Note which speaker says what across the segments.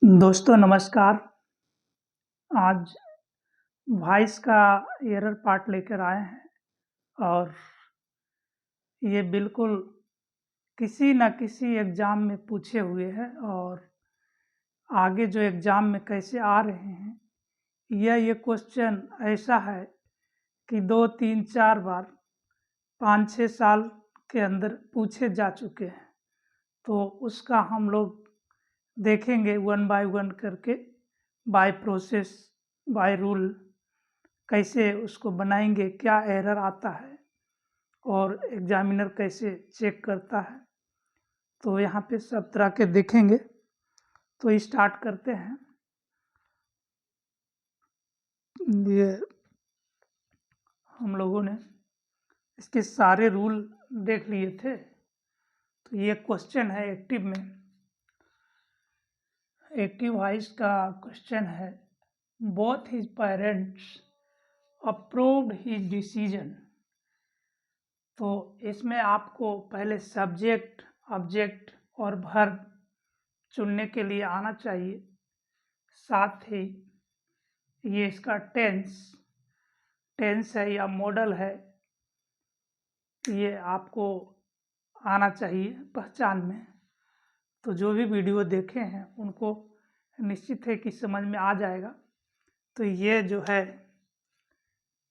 Speaker 1: दोस्तों नमस्कार। आज वॉइस का एरर पार्ट लेकर आए हैं और ये बिल्कुल किसी न किसी एग्ज़ाम में पूछे हुए हैं और आगे जो एग्ज़ाम में कैसे आ रहे हैं, ये क्वेश्चन ऐसा है कि 2, 3, 4 बार 5-6 साल के अंदर पूछे जा चुके हैं। तो उसका हम लोग देखेंगे वन बाय वन करके, बाय प्रोसेस, बाय रूल कैसे उसको बनाएंगे, क्या एरर आता है और एग्जामिनर कैसे चेक करता है। तो यहाँ पे सब तरह के देखेंगे। तो स्टार्ट करते हैं। ये हम लोगों ने इसके सारे रूल देख लिए थे। तो ये क्वेश्चन है एक्टिव वॉइस का क्वेश्चन है, both his parents approved his decision. तो इसमें आपको पहले सब्जेक्ट, ऑब्जेक्ट और वर्ब चुनने के लिए आना चाहिए। साथ ही ये इसका टेंस है या मॉडल है, ये आपको आना चाहिए पहचान में। तो जो भी वीडियो देखे हैं उनको निश्चित है कि समझ में आ जाएगा। तो ये जो है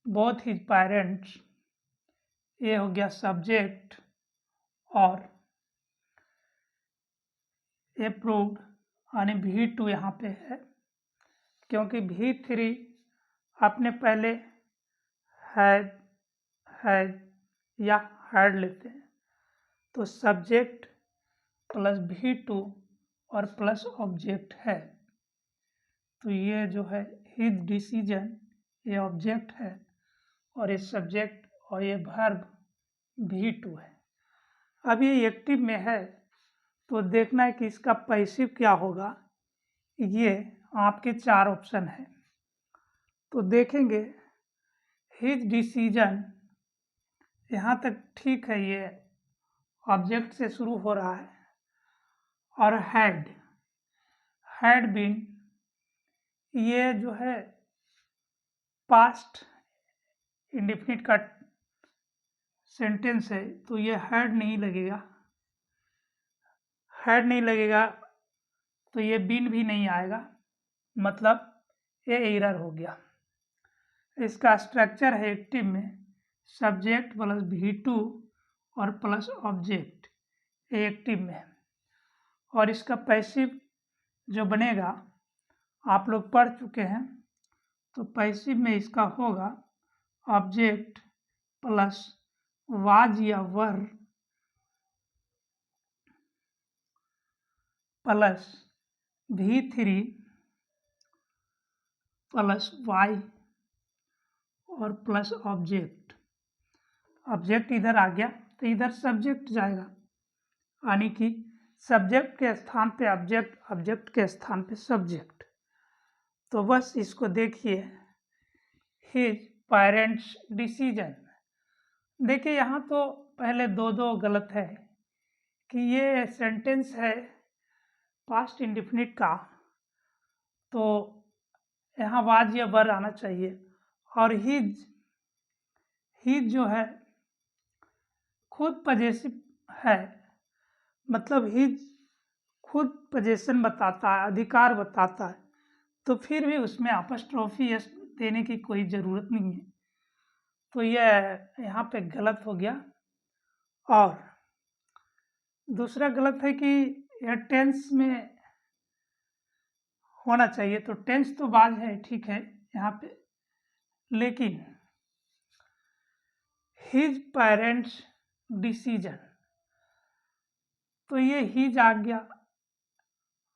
Speaker 1: बोथ हिज पेरेंट्स, ये हो गया सब्जेक्ट और अप्रूव्ड यानी V2 यहाँ पे है, क्योंकि V3 आपने पहले हैड या हैड लेते हैं। तो सब्जेक्ट प्लस V2 और प्लस ऑब्जेक्ट है। तो ये जो है हिज डिसीजन, ये ऑब्जेक्ट है और ये सब्जेक्ट और ये वर्ब V2 है। अब ये एक्टिव में है तो देखना है कि इसका पैसिव क्या होगा। ये आपके 4 ऑप्शन है। तो देखेंगे हिज डिसीजन, यहाँ तक ठीक है, ये ऑब्जेक्ट से शुरू हो रहा है। और हैड बीन, ये जो है पास्ट इंडेफिनिट का सेंटेंस है, तो ये हैड नहीं लगेगा, तो ये बीन भी नहीं आएगा, मतलब ये एरर हो गया। इसका स्ट्रक्चर है एक्टिव में सब्जेक्ट प्लस V2 और प्लस ऑब्जेक्ट, ये एक्टिव में है। और इसका पैसिव जो बनेगा आप लोग पढ़ चुके हैं। तो पैसिव में इसका होगा ऑब्जेक्ट प्लस वाज या were plus V3 plus Y और प्लस ऑब्जेक्ट इधर आ गया तो इधर सब्जेक्ट जाएगा, यानी कि सब्जेक्ट के स्थान पे ऑब्जेक्ट, ऑब्जेक्ट के स्थान पे सब्जेक्ट। तो बस इसको देखिए, हिज पेरेंट्स डिसीजन। देखिए यहाँ तो पहले दो गलत है कि ये सेंटेंस है पास्ट इंडेफिनिट का, तो यहाँ वाज या वर आना चाहिए। और हिज जो है खुद पजेसिव है, मतलब हिज खुद पोजीशन बताता है, अधिकार बताता है, तो फिर भी उसमें अपस्ट्रोफी एस देने की कोई ज़रूरत नहीं है। तो यह यहाँ पे गलत हो गया। और दूसरा गलत है कि यह टेंस में होना चाहिए, तो टेंस तो बाद है, ठीक है यहाँ पे, लेकिन हिज पेरेंट्स डिसीजन, तो ये हिज आ गया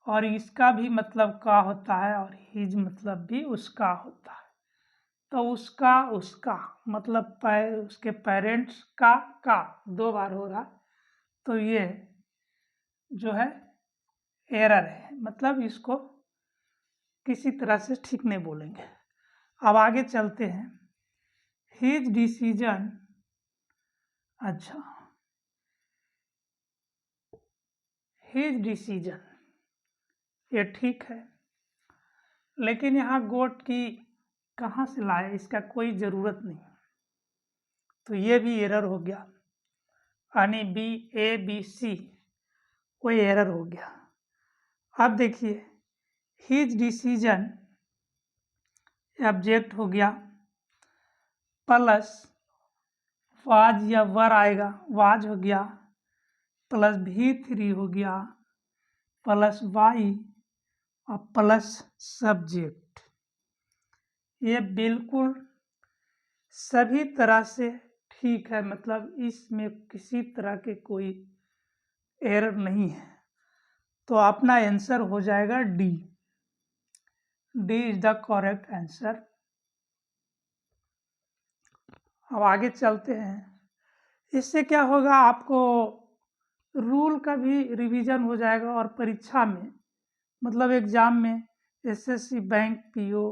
Speaker 1: और इसका भी मतलब का होता है और हिज मतलब भी उसका होता है। तो उसका मतलब उसके पेरेंट्स का 2 बार हो रहा, तो ये जो है एरर है, मतलब इसको किसी तरह से ठीक नहीं बोलेंगे। अब आगे चलते हैं। हिज डिसीजन, अच्छा हिज डिसीजन ये ठीक है, लेकिन यहाँ गोट की कहाँ से लाए, इसका कोई ज़रूरत नहीं, तो ये भी एरर हो गया, यानी BABC कोई एरर हो गया। अब देखिए हिज डिसीजन ऑब्जेक्ट हो गया, प्लस वाज या वर आएगा, वाज हो गया, प्लस V3 हो गया, प्लस Y और प्लस सब्जेक्ट। ये बिल्कुल सभी तरह से ठीक है, मतलब इसमें किसी तरह के कोई एरर नहीं है, तो अपना आंसर हो जाएगा D. D is the correct answer. अब आगे चलते हैं, इससे क्या होगा, आपको रूल का भी रिवीजन हो जाएगा और परीक्षा में, मतलब एग्जाम में SSC बैंक PO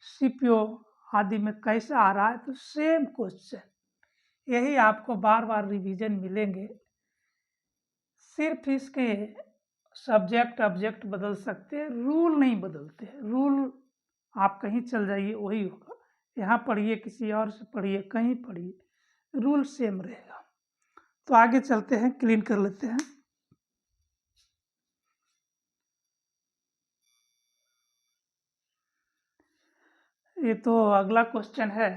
Speaker 1: CPO आदि में कैसा आ रहा है, तो सेम क्वेश्चन यही आपको बार बार रिवीजन मिलेंगे, सिर्फ इसके सब्जेक्ट ऑब्जेक्ट बदल सकते हैं, रूल नहीं बदलते हैं। रूल आप कहीं चल जाइए वही होगा, यहाँ पढ़िए, किसी और से पढ़िए, कहीं पढ़िए, रूल सेम रहेगा। तो आगे चलते हैं, क्लीन कर लेते हैं। ये तो अगला क्वेश्चन है,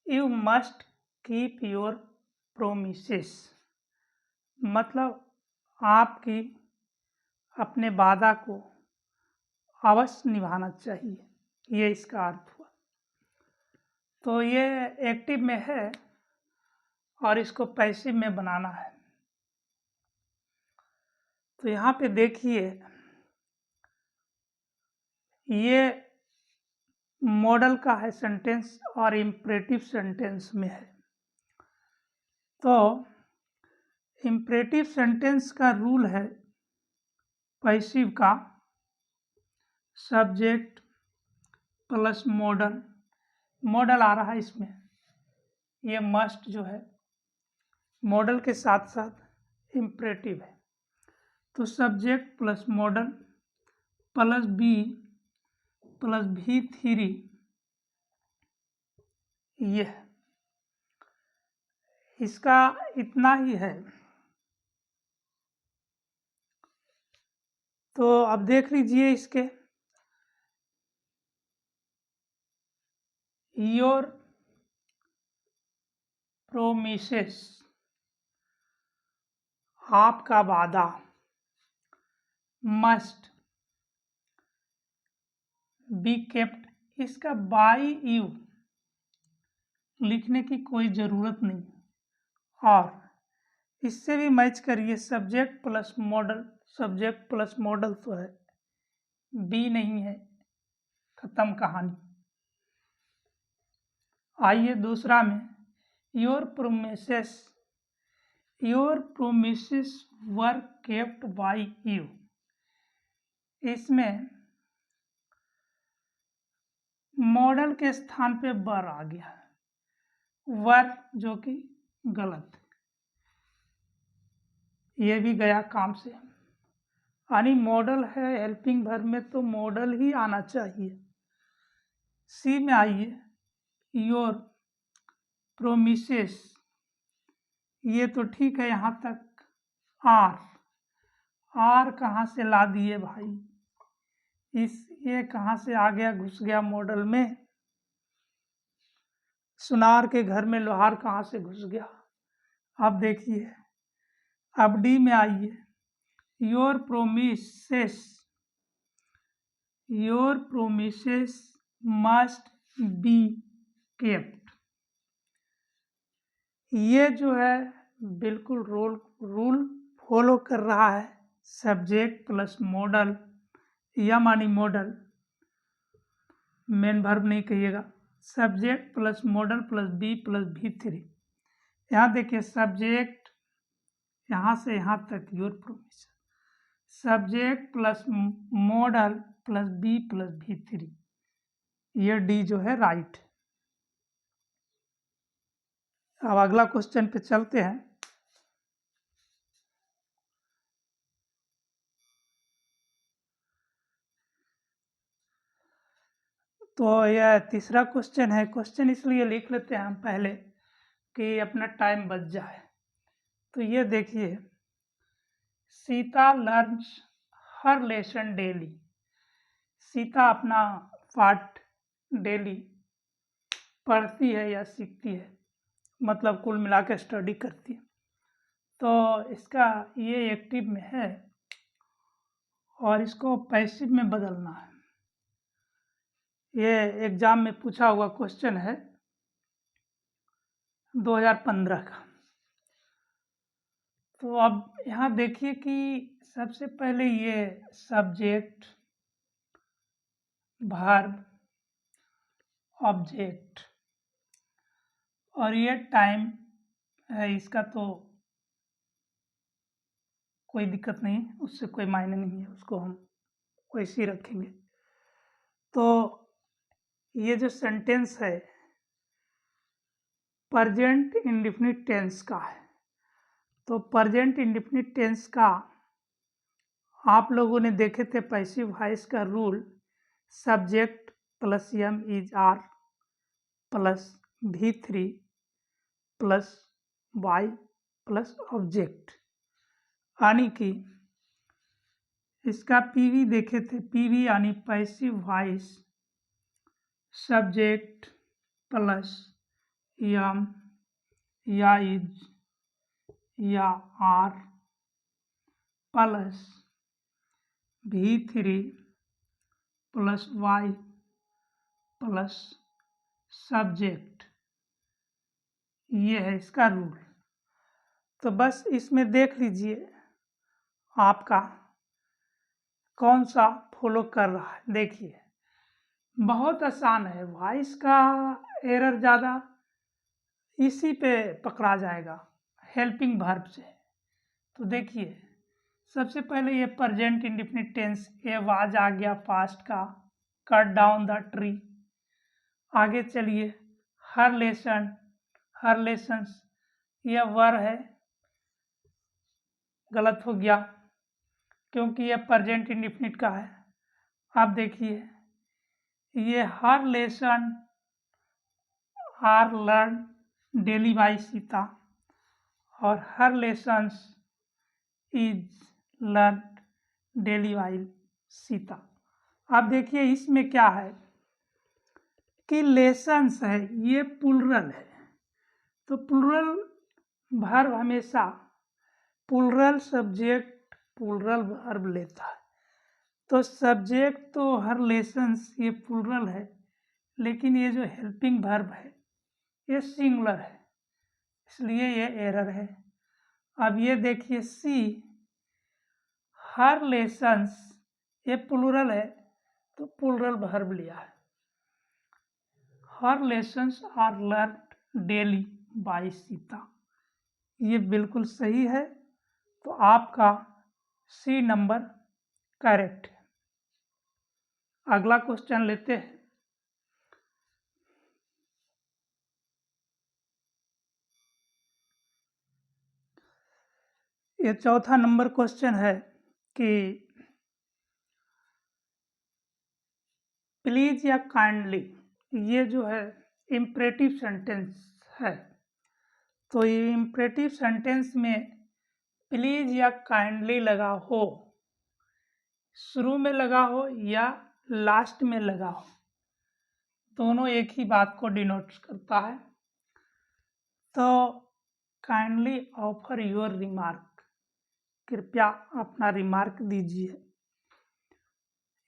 Speaker 1: you must keep your promises, मतलब आपकी अपने वादा को अवश्य निभाना चाहिए, ये इसका अर्थ हुआ। तो ये एक्टिव में है और इसको पैसिव में बनाना है। तो यहाँ पे देखिए ये मॉडल का है सेंटेंस और इम्परेटिव सेंटेंस में है। तो इम्परेटिव सेंटेंस का रूल है पैसिव का सब्जेक्ट प्लस मॉडल, मॉडल आ रहा है इसमें, ये मस्ट जो है मॉडल के साथ साथ इम्परेटिव है, तो subject plus modal plus be plus V3 ये है, इसका इतना ही है। तो अब देख लीजिए इसके, योर प्रोमिसेस, आपका वादा, मस्ट बी केप्ट, इसका बाई यू लिखने की कोई ज़रूरत नहीं, और इससे भी मैच करिए subject plus model, subject plus model तो है, बी नहीं है, खत्म कहानी। आइए दूसरा में, your promises were kept by you, इसमें मॉडल के स्थान पे वर आ गया, वर जो कि गलत, ये भी गया काम से, यानी मॉडल है हेल्पिंग वर्ब में तो मॉडल ही आना चाहिए। सी में आइए, योर प्रोमिसेस, ये तो ठीक है यहाँ तक, आर कहाँ से ला दिए भाई, ये कहाँ से आ गया, घुस गया मॉडल में, सुनार के घर में लोहार कहाँ से घुस गया। अब देखिए, अब डी में आइए, your promises must be kept, ये जो है बिल्कुल रूल फॉलो कर रहा है, सब्जेक्ट प्लस मॉडल, या मानी मॉडल, मेन वर्ब नहीं कहिएगा, subject plus modal plus be plus V3। यहाँ देखिए सब्जेक्ट यहाँ से यहाँ तक your promise, subject plus modal plus be plus V3, ये डी जो है राइट। अब अगला क्वेश्चन पे चलते हैं। तो यह तीसरा क्वेश्चन है। क्वेश्चन इसलिए लिख लेते हैं हम पहले कि अपना टाइम बच जाए। तो ये देखिए, सीता लर्न्स हर लेसन डेली। सीता अपना पाठ डेली पढ़ती है या सीखती है, मतलब कुल मिला के स्टडी करती है। तो इसका ये एक्टिव में है और इसको पैसिव में बदलना है। ये एग्जाम में पूछा हुआ क्वेश्चन है 2015 का। तो अब यहाँ देखिए कि सबसे पहले ये सब्जेक्ट, वर्ब, ऑब्जेक्ट और ये टाइम है, इसका तो कोई दिक्कत नहीं, उससे कोई मायने नहीं है, उसको हम वैसे ही रखेंगे। तो ये जो सेंटेंस है प्रेजेंट इंडेफिनिट टेंस का है। तो प्रेजेंट इंडेफिनिट टेंस का आप लोगों ने देखे थे पैसिव वॉइस का rule, subject plus am is are plus V3 plus Y plus object, यानी कि इसका पीवी देखे थे। पीवी यानी passive voice subject plus am या इज या are plus V3 plus Y plus subject, ये है इसका रूल। तो बस इसमें देख लीजिए आपका कौन सा फॉलो कर रहा है। देखिए बहुत आसान है, वॉइस का एरर ज़्यादा इसी पे पकड़ा जाएगा, हेल्पिंग वर्ब से। तो देखिए सबसे पहले ये प्रेजेंट इंडेफिनिट टेंस, ये वाज आ गया पास्ट का, कट डाउन द ट्री। आगे चलिए, हर लेसन, हर लेसन्स, यह वर है, गलत हो गया क्योंकि यह प्रेजेंट इंडेफिनिट का है। आप देखिए ये her lesson are learn daily by Sita और her lessons is learn daily by Sita. आप देखिए इसमें क्या है कि लेसन्स है, ये प्लूरल है। तो प्लूरल वर्ब हमेशा प्लूरल सब्जेक्ट प्लूरल वर्ब लेता है। तो सब्जेक्ट तो हर लेसन्स ये प्लूरल है, लेकिन ये जो हेल्पिंग वर्ब है ये सिंगुलर है, इसलिए ये एरर है। अब ये देखिए सी, हर लेसन्स, ये प्लूरल है तो प्लूरल वर्ब लिया है। Her lessons are learn daily by Sita, ये बिल्कुल सही है। तो आपका सी नंबर करेक्ट है। अगला क्वेश्चन लेते हैं। ये चौथा नंबर क्वेश्चन है कि प्लीज या काइंडली, ये जो है इम्परेटिव सेंटेंस है। तो ये इम्परेटिव सेंटेंस में प्लीज या काइंडली लगा हो, शुरू में लगा हो या लास्ट में लगा हो, दोनों एक ही बात को डिनोट करता है। तो काइंडली ऑफर योर रिमार्क, कृपया अपना रिमार्क दीजिए,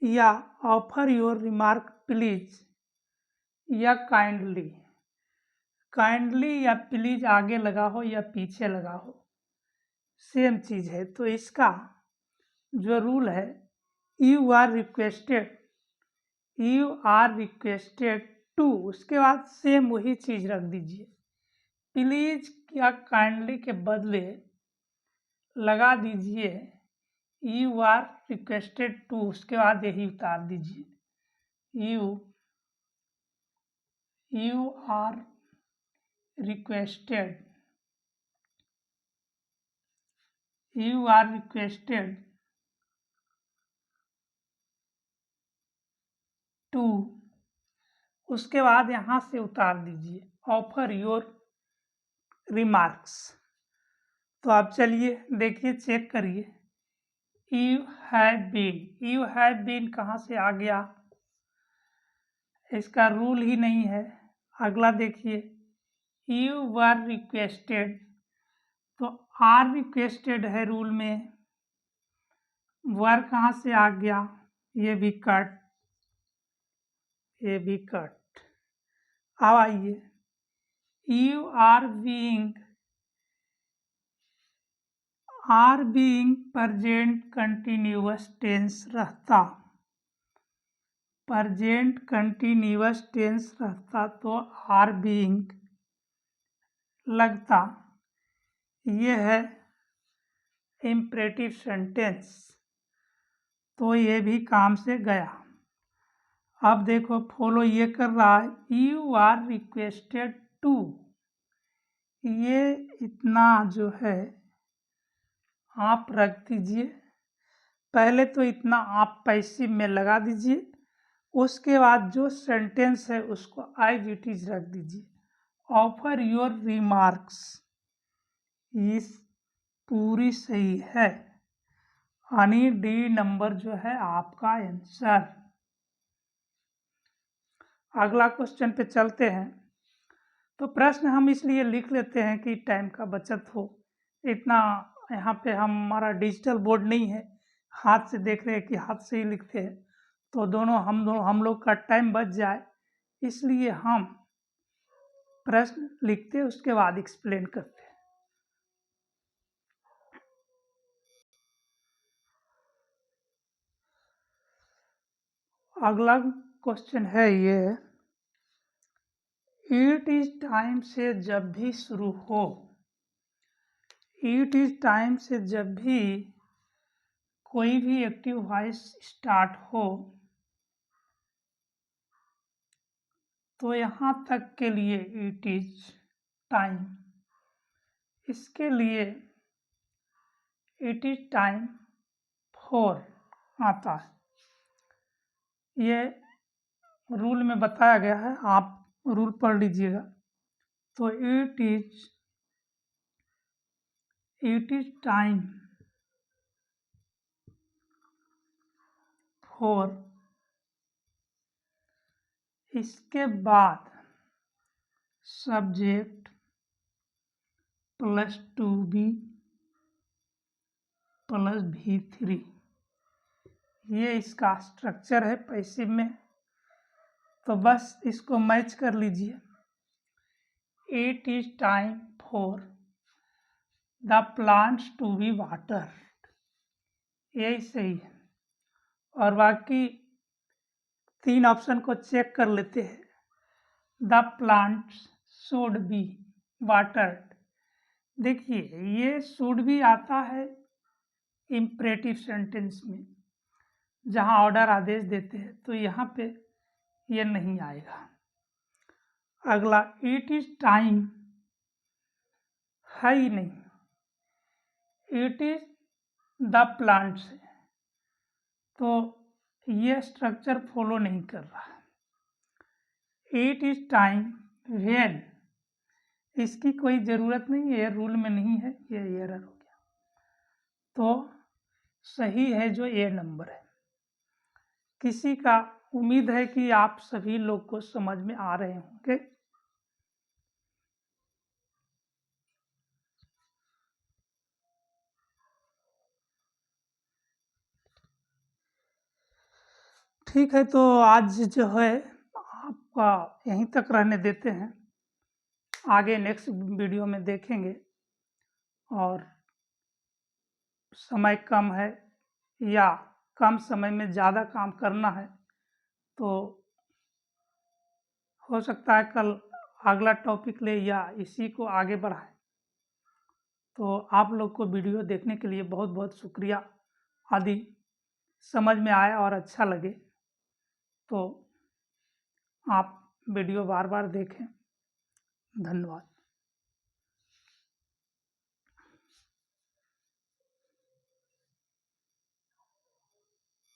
Speaker 1: या ऑफर योर रिमार्क प्लीज या काइंडली। काइंडली या प्लीज आगे लगा हो या पीछे लगा हो, सेम चीज है। तो इसका जो रूल है, you are requested, you are requested to, उसके बाद सेम वही चीज रख दीजिए। प्लीज या काइंडली के बदले लगा दीजिए यू आर रिक्वेस्टेड टू, उसके बाद यही उतार दीजिए you are requested, you are requested to उसके बाद यहाँ से उतार दीजिए ऑफर योर रिमार्क्स। तो आप चलिए देखिए, चेक करिए। यू हैव बीन कहाँ से आ गया, इसका रूल ही नहीं है। अगला देखिए, यू वर रिक्वेस्टेड, तो आर रिक्वेस्टेड है रूल में, वर कहाँ से आ गया, ये भी कट, ये भी कट। अब आइए, you are being present continuous tense रहता, प्रेजेंट कंटिन्यूअस टेंस रहता तो आर बीइंग लगता, ये है इम्परेटिव सेंटेंस, तो ये भी काम से गया। अब देखो फॉलो ये कर रहा है, यू आर रिक्वेस्टेड टू, ये इतना जो है आप रख दीजिए। पहले तो इतना आप पैसिव में लगा दीजिए, उसके बाद जो सेंटेंस है उसको एज इट इज रख दीजिए। ऑफर योर रिमार्क्स, इस पूरी सही है, यानी डी नंबर जो है आपका आंसर। अगला क्वेश्चन पे चलते हैं। तो प्रश्न हम इसलिए लिख लेते हैं कि टाइम का बचत हो। इतना यहाँ पे हमारा डिजिटल बोर्ड नहीं है, हाथ से देख रहे हैं कि हाथ से ही लिखते हैं, तो हम लोग का टाइम बच जाए, इसलिए हम प्रश्न लिखते हैं, उसके बाद एक्सप्लेन करते हैं। अगला क्वेश्चन है ये, इट इज टाइम से जब भी शुरू हो, इट इज टाइम से जब भी कोई भी एक्टिव वॉइस स्टार्ट हो, तो यहाँ तक के लिए इट इज टाइम, इसके लिए इट इज टाइम फॉर आता है। ये रूल में बताया गया है, आप रूल पढ़ लीजिएगा। तो इट इज टाइम फॉर, इसके बाद subject plus to be plus V3, ये इसका स्ट्रक्चर है पैसिव में। तो बस इसको मैच कर लीजिए। It is time for the plants to be water, यही सही है। और बाकी तीन ऑप्शन को चेक कर लेते हैं। The plants should be watered, देखिए ये शुड भी आता है इम्परेटिव सेंटेंस में, जहां ऑर्डर आदेश देते हैं, तो यहाँ पे ये नहीं आएगा। अगला इट इज टाइम है ही नहीं, इट इज द प्लांट्स है, तो ये स्ट्रक्चर फॉलो नहीं कर रहा। इट इज टाइम व्हेन, इसकी कोई ज़रूरत नहीं है, रूल में नहीं है, ये एरर हो गया। तो सही है जो ए नंबर है। किसी का उम्मीद है कि आप सभी लोग को समझ में आ रहे होंगे। ठीक है, तो आज जो है आपका यहीं तक रहने देते हैं, आगे नेक्स्ट वीडियो में देखेंगे। और समय कम है या कम समय में ज़्यादा काम करना है, तो हो सकता है कल अगला टॉपिक ले या इसी को आगे बढ़ाए। तो आप लोग को वीडियो देखने के लिए बहुत बहुत शुक्रिया। यदि समझ में आया और अच्छा लगे तो आप वीडियो बार बार देखें। धन्यवाद।